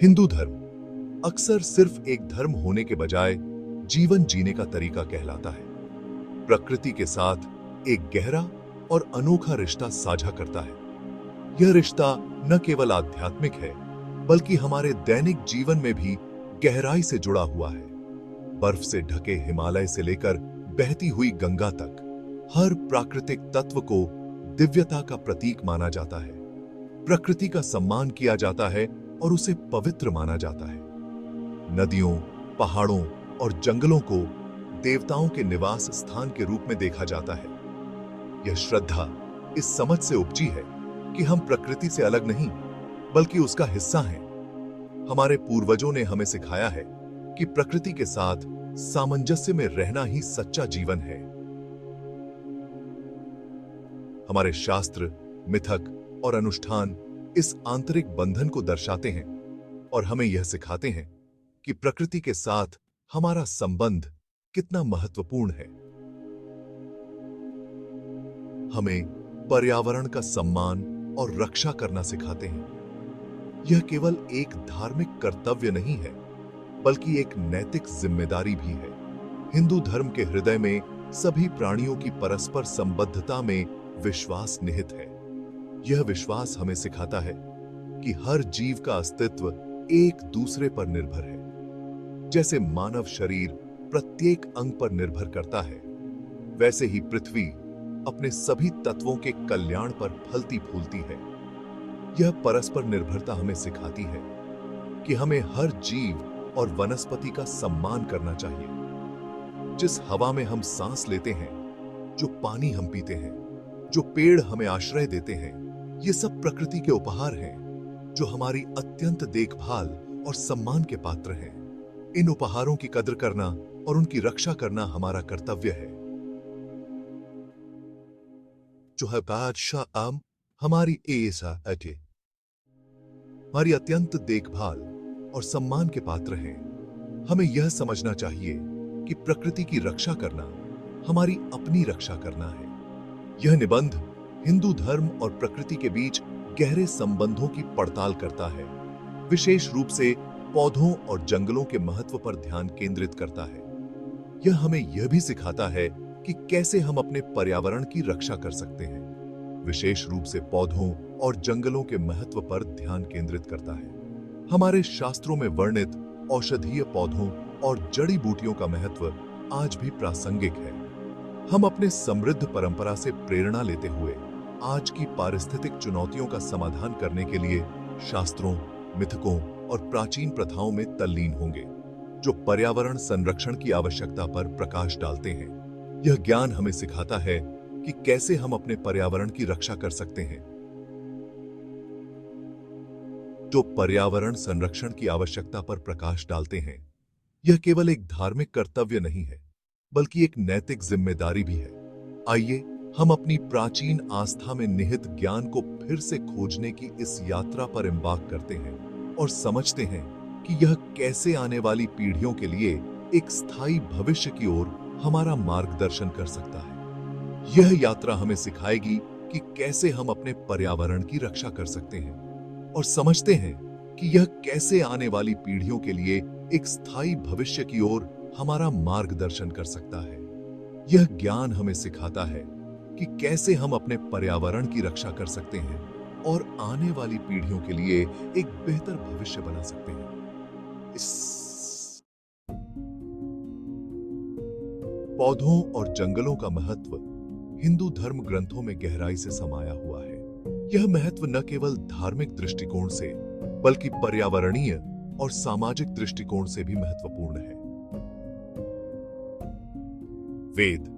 हिंदू धर्म अक्सर सिर्फ एक धर्म होने के बजाय जीवन जीने का तरीका कहलाता है। प्रकृति के साथ एक गहरा और अनोखा रिश्ता साझा करता है। यह रिश्ता न केवल आध्यात्मिक है, बल्कि हमारे दैनिक जीवन में भी गहराई से जुड़ा हुआ है। बर्फ से ढके हिमालय से लेकर बहती हुई गंगा तक हर प्राकृतिक तत्व को दिव्यता का प्रतीक माना जाता है। प्रकृति का सम्मान किया जाता है और उसे पवित्र माना जाता है। नदियों, पहाड़ों और जंगलों को देवताओं के निवास स्थान के रूप में देखा जाता है। यह श्रद्धा इस समझ से उपजी है कि हम प्रकृति से अलग नहीं, बल्कि उसका हिस्सा हैं। हमारे पूर्वजों ने हमें सिखाया है कि प्रकृति के साथ सामंजस्य में रहना ही सच्चा जीवन है। हमारे शास्त्र, मिथक और अनुष्ठान इस आंतरिक बंधन को दर्शाते हैं और हमें यह सिखाते हैं कि प्रकृति के साथ हमारा संबंध कितना महत्वपूर्ण है। हमें पर्यावरण का सम्मान और रक्षा करना सिखाते हैं। यह केवल एक धार्मिक कर्तव्य नहीं है, बल्कि एक नैतिक जिम्मेदारी भी है। हिंदू धर्म के हृदय में सभी प्राणियों की परस्पर संबद्धता में विश्वास निहित है। यह विश्वास हमें सिखाता है कि हर जीव का अस्तित्व एक दूसरे पर निर्भर है। जैसे मानव शरीर प्रत्येक अंग पर निर्भर करता है, वैसे ही पृथ्वी अपने सभी तत्वों के कल्याण पर फलती फूलती है। यह परस्पर निर्भरता हमें सिखाती है कि हमें हर जीव और वनस्पति का सम्मान करना चाहिए। जिस हवा में हम सांस लेते हैं, जो पानी हम पीते हैं, जो पेड़ हमें आश्रय देते हैं, ये सब प्रकृति के उपहार हैं, जो हमारी अत्यंत देखभाल और सम्मान के पात्र हैं। इन उपहारों की कद्र करना और उनकी रक्षा करना हमारा कर्तव्य है। जो है बादशाह आम हमारी ऐसा अटे हमारी अत्यंत देखभाल और सम्मान के पात्र हैं। हमें यह समझना चाहिए कि प्रकृति की रक्षा करना हमारी अपनी रक्षा करना है। यह निबंध हिंदू धर्म और प्रकृति के बीच गहरे संबंधों की पड़ताल करता है, विशेष रूप से पौधों और जंगलों के महत्व पर ध्यान केंद्रित करता है। यह हमें यह भी सिखाता है कि कैसे हम अपने पर्यावरण की रक्षा कर सकते हैं, विशेष रूप से पौधों और जंगलों के महत्व पर ध्यान केंद्रित करता है। हमारे शास्त्रों में वर्णित औषधीय पौधों और जड़ी बूटियों का महत्व आज भी प्रासंगिक है। हम अपने समृद्ध परंपरा से प्रेरणा लेते हुए आज की पारिस्थितिक चुनौतियों का समाधान करने के लिए शास्त्रों, मिथकों और प्राचीन प्रथाओं में तल्लीन होंगे, जो पर्यावरण संरक्षण की आवश्यकता पर प्रकाश डालते हैं। यह ज्ञान हमें सिखाता है कि कैसे हम अपने पर्यावरण की रक्षा कर सकते हैं। जो पर्यावरण संरक्षण की आवश्यकता पर प्रकाश डालते हैं, यह केवल एक धार्मिक कर्तव्य नहीं है, बल्कि एक नैतिक जिम्मेदारी भी है। आइए हम अपनी प्राचीन आस्था में निहित ज्ञान को फिर से खोजने की इस यात्रा पर एम्बार्क करते हैं और समझते हैं कि यह कैसे आने वाली पीढ़ियों के लिए एक स्थायी भविष्य की ओर हमारा मार्गदर्शन कर सकता है। यह यात्रा हमें सिखाएगी कि कैसे हम अपने पर्यावरण की रक्षा कर सकते हैं और समझते हैं कि यह कैसे आने वाली पीढ़ियों के लिए एक स्थायी भविष्य की ओर हमारा मार्गदर्शन कर सकता है। यह ज्ञान हमें सिखाता है कि कैसे हम अपने पर्यावरण की रक्षा कर सकते हैं और आने वाली पीढ़ियों के लिए एक बेहतर भविष्य बना सकते हैं। इस पौधों और जंगलों का महत्व हिंदू धर्म ग्रंथों में गहराई से समाया हुआ है। यह महत्व न केवल धार्मिक दृष्टिकोण से, बल्कि पर्यावरणीय और सामाजिक दृष्टिकोण से भी महत्वपूर्ण है। वेद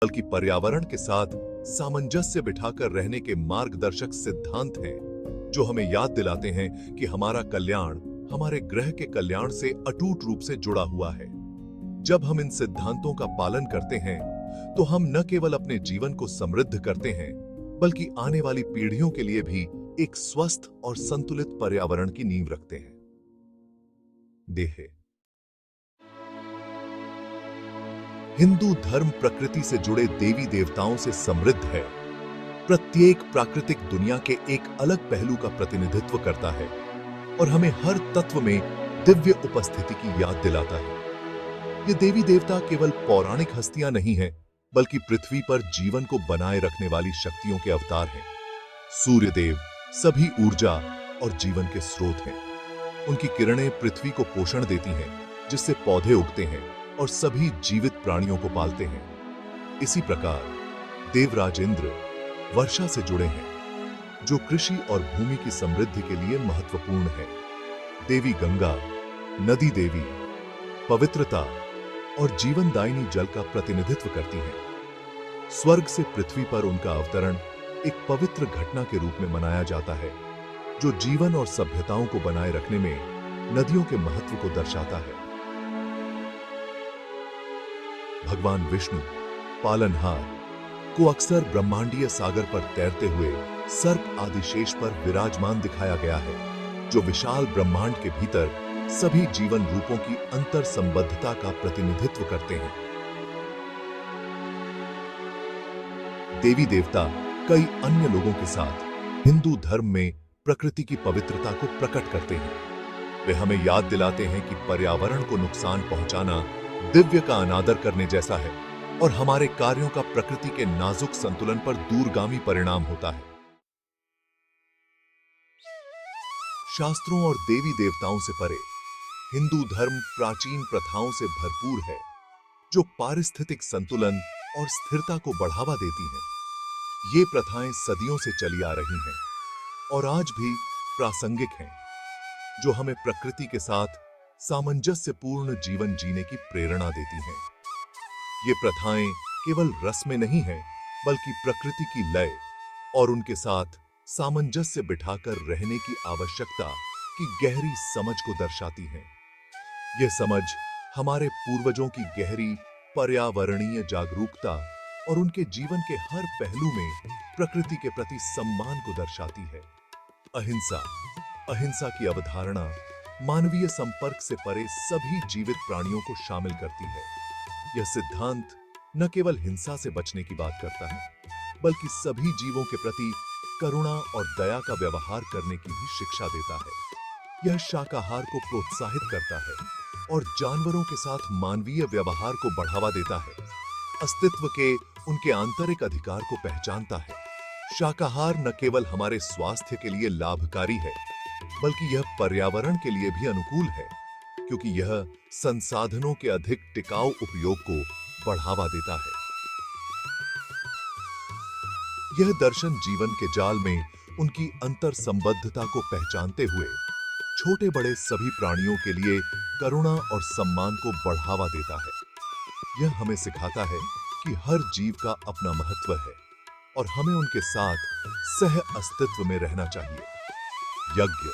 बल्कि पर्यावरण के साथ सामंजस्य बिठाकर रहने के मार्गदर्शक सिद्धांत हैं, जो हमें याद दिलाते हैं कि हमारा कल्याण हमारे ग्रह के कल्याण से अटूट रूप से जुड़ा हुआ है। जब हम इन सिद्धांतों का पालन करते हैं, तो हम न केवल अपने जीवन को समृद्ध करते हैं, बल्कि आने वाली पीढ़ियों के लिए भी एक स्वस्थ और संतुलित पर्यावरण की नींव रखते हैं। देह हिंदू धर्म प्रकृति से जुड़े देवी देवताओं से समृद्ध है। प्रत्येक प्राकृतिक दुनिया के एक अलग पहलू का प्रतिनिधित्व करता है और हमें हर तत्व में दिव्य उपस्थिति की याद दिलाता है। ये देवी देवता केवल पौराणिक हस्तियां नहीं हैं, बल्कि पृथ्वी पर जीवन को बनाए रखने वाली शक्तियों के अवतार हैं। सूर्य देव सभी ऊर्जा और जीवन के स्रोत हैं। उनकी किरणें पृथ्वी को पोषण देती हैं, जिससे पौधे उगते हैं और सभी जीवित प्राणियों को पालते हैं। इसी प्रकार देवराज इंद्र वर्षा से जुड़े हैं, जो कृषि और भूमि की समृद्धि के लिए महत्वपूर्ण है। देवी गंगा नदी देवी पवित्रता और जीवनदायिनी जल का प्रतिनिधित्व करती हैं। स्वर्ग से पृथ्वी पर उनका अवतरण एक पवित्र घटना के रूप में मनाया जाता है, जो जीवन और सभ्यताओं को बनाए रखने में नदियों के महत्व को दर्शाता है। भगवान विष्णु पालनहार को अक्सर ब्रह्मांडीय सागर पर तैरते हुए सर्प आदिशेष पर विराजमान दिखाया गया है, जो विशाल ब्रह्मांड के भीतर सभी जीवन रूपों की अंतर संबद्धता का प्रतिनिधित्व करते हैं। देवी देवता कई अन्य लोगों के साथ हिंदू धर्म में प्रकृति की पवित्रता को प्रकट करते हैं। वे हमें याद दिलाते हैं कि पर्यावरण को नुकसान पहुंचाना दिव्य का अनादर करने जैसा है और हमारे कार्यों का प्रकृति के नाजुक संतुलन पर दूरगामी परिणाम होता है। शास्त्रों और देवी देवताओं से परे हिंदू धर्म प्राचीन प्रथाओं से भरपूर है, जो पारिस्थितिक संतुलन और स्थिरता को बढ़ावा देती हैं। ये प्रथाएं सदियों से चली आ रही हैं और आज भी प्रासंगिक हैं, जो हमें प्रकृति के साथ सामंजस्यपूर्ण जीवन जीने की प्रेरणा देती हैं। ये प्रथाएं केवल रस्में नहीं हैं, बल्कि प्रकृति की लय और उनके साथ सामंजस्य बिठाकर रहने की आवश्यकता की गहरी समझ को दर्शाती हैं। यह समझ हमारे पूर्वजों की गहरी पर्यावरणीय जागरूकता और उनके जीवन के हर पहलू में प्रकृति के प्रति सम्मान को दर्शाती है। अहिंसा की अवधारणा मानवीय संपर्क से परे सभी जीवित प्राणियों को शामिल करती है। यह सिद्धांत न केवल हिंसा से बचने की बात करता है, बल्कि सभी जीवों के प्रति करुणा और दया का व्यवहार करने की भी शिक्षा देता है। यह शाकाहार को प्रोत्साहित करता है और जानवरों के साथ मानवीय व्यवहार को बढ़ावा देता है। अस्तित्व के उनके आंतरिक अधिकार को पहचानता है। शाकाहार न केवल हमारे स्वास्थ्य के लिए लाभकारी है, बल्कि यह पर्यावरण के लिए भी अनुकूल है, क्योंकि यह संसाधनों के अधिक टिकाऊ उपयोग को बढ़ावा देता है। यह दर्शन जीवन के जाल में उनकी अंतर संबद्धता को पहचानते हुए छोटे बड़े सभी प्राणियों के लिए करुणा और सम्मान को बढ़ावा देता है। यह हमें सिखाता है कि हर जीव का अपना महत्व है और हमें उनके साथ सह अस्तित्व में रहना चाहिए। यज्ञ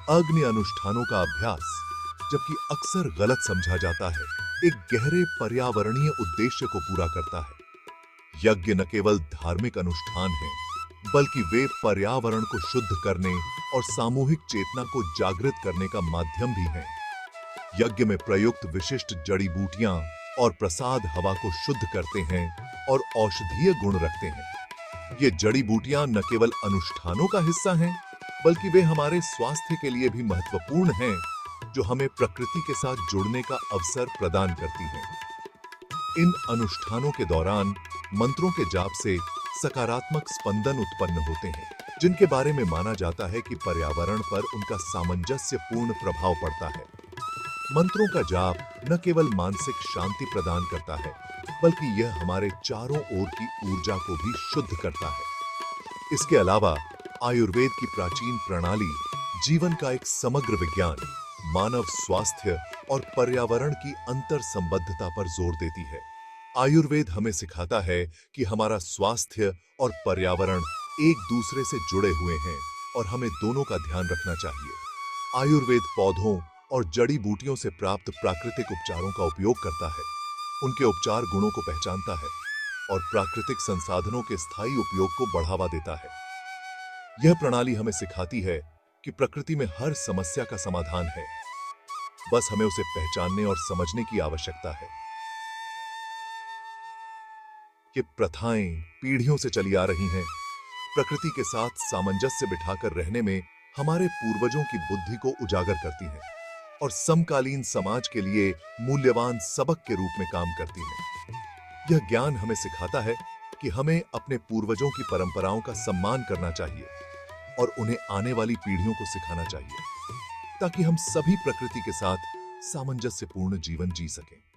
अग्नि अनुष्ठानों का अभ्यास, जबकि अक्सर गलत समझा जाता है, एक गहरे पर्यावरणीय उद्देश्य को पूरा करता है। यज्ञ न केवल धार्मिक अनुष्ठान है, बल्कि वे पर्यावरण को शुद्ध करने और सामूहिक चेतना को जागृत करने का माध्यम भी हैं। यज्ञ में प्रयुक्त विशिष्ट जड़ी बूटियां और प्रसाद हवा को शुद्ध करते हैं और औषधीय गुण रखते हैं। ये जड़ी बूटियां न केवल अनुष्ठानों का हिस्सा हैं, बल्कि वे हमारे स्वास्थ्य के लिए भी महत्वपूर्ण हैं, जो हमें प्रकृति के साथ जुड़ने का अवसर प्रदान करती हैं। इन अनुष्ठानों के दौरान मंत्रों के जाप से सकारात्मक स्पंदन उत्पन्न होते हैं, जिनके बारे में माना जाता है कि पर्यावरण पर उनका सामंजस्यपूर्ण प्रभाव पड़ता है। मंत्रों का जाप न केवल मानसिक शांति प्रदान करता है, बल्कि यह हमारे चारों ओर की ऊर्जा को भी शुद्ध करता है। इसके अलावा आयुर्वेद की प्राचीन प्रणाली जीवन का एक समग्र विज्ञान, मानव स्वास्थ्य और पर्यावरण की अंतर संबद्धता पर जोर देती है। आयुर्वेद हमें सिखाता है कि हमारा स्वास्थ्य और पर्यावरण एक दूसरे से जुड़े हुए हैं और हमें दोनों का ध्यान रखना चाहिए। आयुर्वेद पौधों और जड़ी बूटियों से प्राप्त प्राकृतिक उपचारों का उपयोग करता है, उनके उपचार गुणों को पहचानता है और प्राकृतिक संसाधनों के स्थायी उपयोग को बढ़ावा देता है। यह प्रणाली हमें सिखाती है कि प्रकृति में हर समस्या का समाधान है, बस हमें उसे पहचानने और समझने की आवश्यकता है। ये प्रथाएं पीढ़ियों से चली आ रही हैं, प्रकृति के साथ सामंजस्य बिठाकर रहने में हमारे पूर्वजों की बुद्धि को उजागर करती हैं और समकालीन समाज के लिए मूल्यवान सबक के रूप में काम करती हैं। यह ज्ञान हमें सिखाता है कि हमें अपने पूर्वजों की परंपराओं का सम्मान करना चाहिए और उन्हें आने वाली पीढ़ियों को सिखाना चाहिए, ताकि हम सभी प्रकृति के साथ सामंजस्यपूर्ण जीवन जी सकें।